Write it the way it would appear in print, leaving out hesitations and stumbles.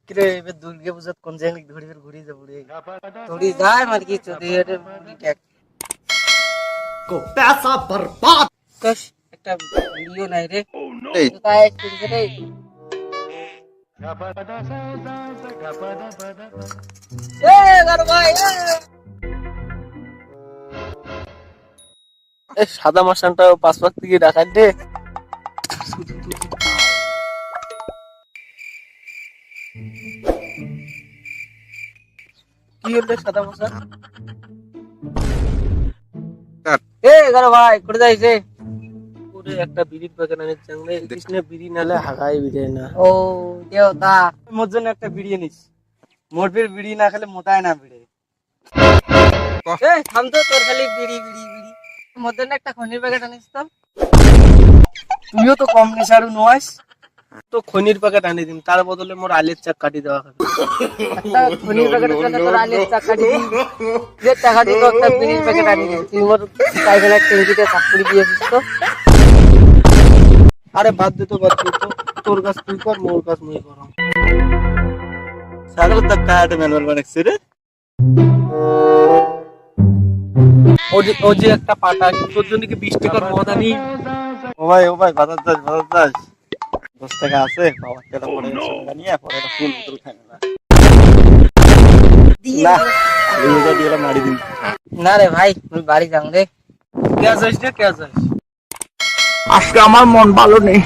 কিরে এবার দুর্গা পূজাত কোন জায়গায় ঘুরি যাবো রে ঘুরি যায় মানে কি চোদি এর বুড়ি ট্যাক को पैसा बर्बाद কস একটা ভিডিও নাই রে এই তো তাই শুনছে রে এ গার ভাই এ সাদা মাসানটা পাঁচ পাক থেকে ডাকাত দে কি হলো সাদা মাসান এ গার ভাই কোথায় যাইছে পুরো একটা বিড়ির প্যাকেট আনিস চাংলে কৃষ্ণে বিড়ি নালে হাগাই বিড়ে না ও দেওতা মোর জন্য একটা বিড়ি আনিস মোর বিড়ি না খেলে মোটায় না বিড়ে এ থাম তো তোর খালি বিড়ি বিড়ি বিড়ি মোর জন্য একটা খনির প্যাকেট আনিস তো তুইও তো কম নেশারু নয় তো খনির প্যাকেট আনি দিন তার বদলে মোর আলের চাক কাটি দেওয়া হবে একটা খনির প্যাকেটের জন্য তোর আলের চাক কাটি দিন যে টাকা দিয়ে তো একটা বিড়ির প্যাকেট আনি দিন তুই মোর পায়খানার ট্যাঙ্কিতে চাকরি দিয়েছিস তো আরে বাদ দে তো তোর কাছ তুই কর মোর কাছ মুই করম सागर तक का है मैनुअल बनेक्स रे ও যে একটা পাটা তোর জন্য কি 20 টাকার মদ আনি ओ भाई বাজার দাস 10 টাকা আছে বাবা কেটা পড়ে টাকা নিয়ে পরে একটা ফুল বোতল খাই না না এই দিয়ে মারি দিন না রে ভাই আমি বাড়ি যাম রে কে যাইস রে কে যাইস আজকে আমার মন ভালো নেই